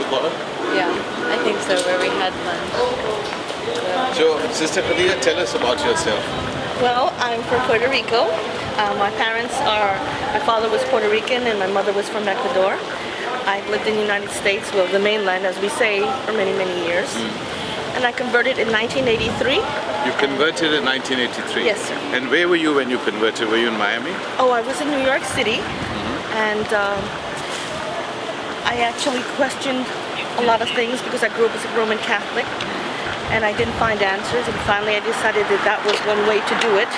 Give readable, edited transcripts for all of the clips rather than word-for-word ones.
corner? Yeah, I think so, where we had lunch. So, Sister Khadija, tell us about yourself. Well, I'm from Puerto Rico. My father was Puerto Rican and my mother was from Ecuador. I've lived in the United States, well, the mainland, as we say, for many, many years. And I converted in 1983. You converted in 1983? Yes, sir. And where were you when you converted? Were you in Miami? Oh, I was in New York City. And I actually questioned a lot of things because I grew up as a Roman Catholic. And I didn't find answers. And finally I decided that was one way to do it,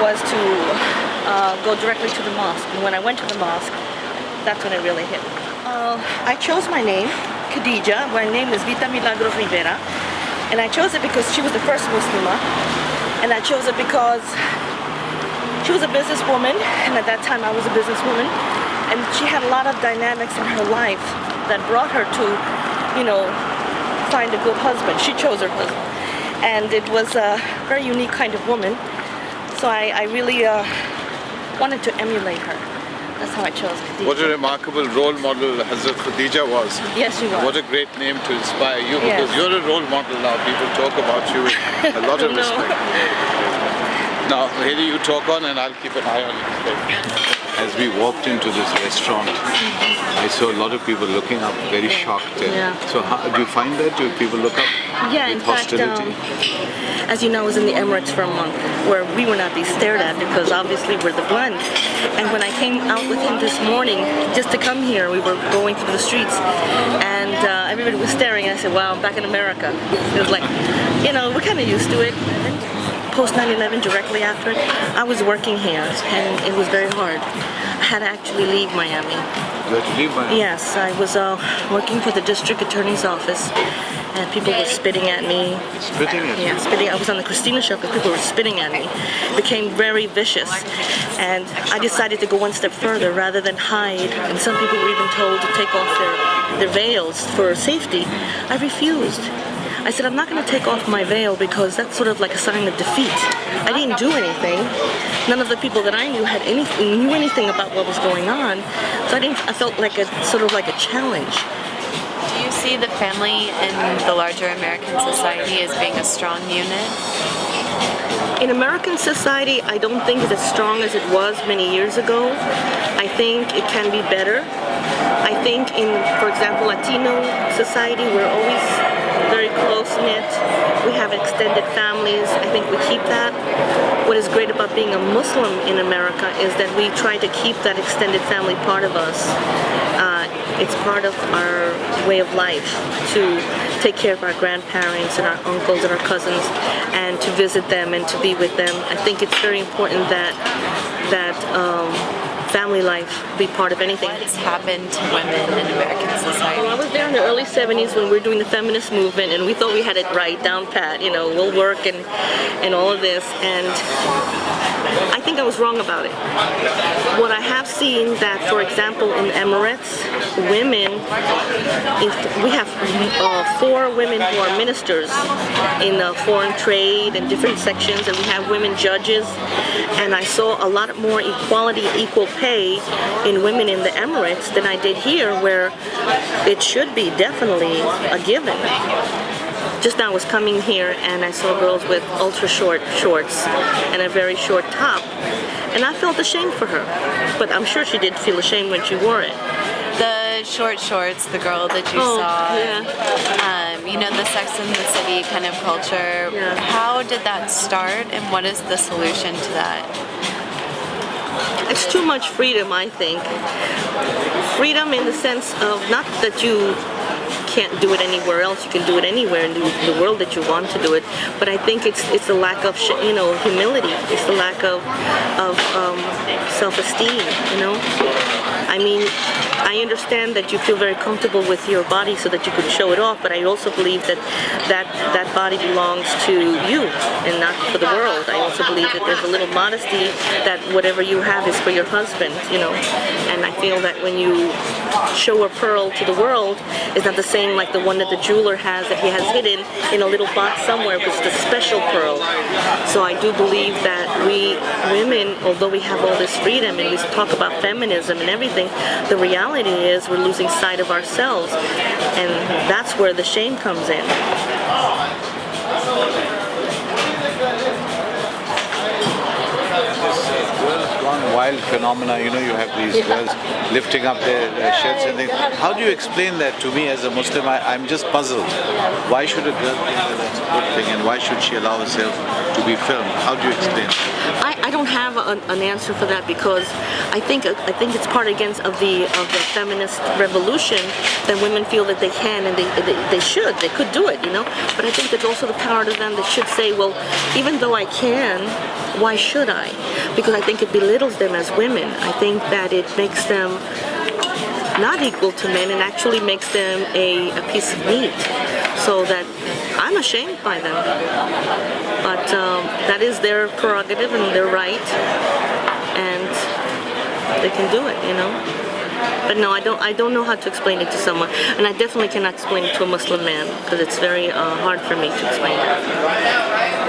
was to go directly to the mosque. And when I went to the mosque, that's when it really hit me. I chose my name, Khadija. My name is Vita Milagros Rivera. And I chose it because she was the first Muslima. And I chose it because she was a businesswoman. And at that time I was a businesswoman. And she had a lot of dynamics in her life that brought her to, find a good husband. She chose her husband. And it was a very unique kind of woman. So I really wanted to emulate her. That's how I chose Khadija. What a remarkable role model Hazrat Khadija was. Yes, she was. What a great name to inspire you, because you're a role model now. People talk about you with a lot of respect. Now, Hailey, you talk on and I'll keep an eye on you. As we walked into this restaurant, I saw a lot of people looking up, very shocked. So how, do you find that? Do people look up with hostility? As you know, I was in the Emirates for a month, where we were not being stared at because obviously we're the blend. And when I came out with him this morning, just to come here, we were going through the streets, and everybody was staring. And I said, "Wow, I'm back in America." It was like, we're kind of used to it. Post 9/11, directly after it, I was working here, and it was very hard. I had to actually leave Miami. You had to leave Miami? Yes, I was working for the district attorney's office, and people were spitting at me. Spitting at you? Yeah, spitting. I was on the Christina show because people were spitting at me. It became very vicious, and I decided to go one step further rather than hide. And some people were even told to take off their veils for safety. I refused. I said, I'm not going to take off my veil because that's sort of like a sign of defeat. I didn't do anything. None of the people that I knew knew anything about what was going on. So I felt like sort of like a challenge. Do you see the family in the larger American society as being a strong unit? In American society, I don't think it's as strong as it was many years ago. I think it can be better. I think in, for example, Latino society, we're always very close-knit. We have extended families. I think we keep that. What is great about being a Muslim in America is that we try to keep that extended family part of us. It's part of our way of life to take care of our grandparents and our uncles and our cousins, and to visit them and to be with them. I think it's very important that family life be part of anything. What has happened to women in American society? Well, I was there in the early 70s when we were doing the feminist movement, and we thought we had it right, down pat, we'll work and all of this, and I think I was wrong about it. What I have seen that, for example, in Emirates, women, we have 4 women who are ministers in foreign trade and different sections, and we have women judges, and I saw a lot more equality, equal pay in women in the Emirates than I did here, where it should be definitely a given. Just now I was coming here and I saw girls with ultra short shorts and a very short top, and I felt ashamed for her, but I'm sure she did feel ashamed when she wore it. The short shorts, the girl that you saw, the Sex and the City kind of culture, how did that start, and what is the solution to that? It's too much freedom, I think. Freedom in the sense of not that you can't do it anywhere else, you can do it anywhere in the world that you want to do it, but I think it's the lack of humility, it's the lack of self-esteem. I mean, I understand that you feel very comfortable with your body so that you could show it off, but I also believe that body belongs to you and not for the world. I also believe that there's a little modesty, that whatever you have is for your husband, and I feel that when you show a pearl to the world is not the same like the one that the jeweler has that he has hidden in a little box somewhere, which is the special pearl. So I do believe that we women, although we have all this freedom and we talk about feminism and everything, the reality is we're losing sight of ourselves, and that's where the shame comes in. Wild phenomena, you know, you have these girls lifting up their shirts and things. How do you explain that to me as a Muslim? I'm just puzzled. Why should a girl think that that's a good thing, and why should she allow herself to be filmed? How do you explain it? I don't have an answer for that, because I think it's part against of the feminist revolution that women feel that they can and they could do it, you know. But I think there's also the power to them that should say, well, even though I can, why should I? Because I think it belittles them as women. I think that it makes them not equal to men and actually makes them a piece of meat. So that I'm ashamed by them. But that is their prerogative and their right, and they can do it, you know. But no, I don't know how to explain it to someone, and I definitely cannot explain it to a Muslim man, because it's very hard for me to explain that.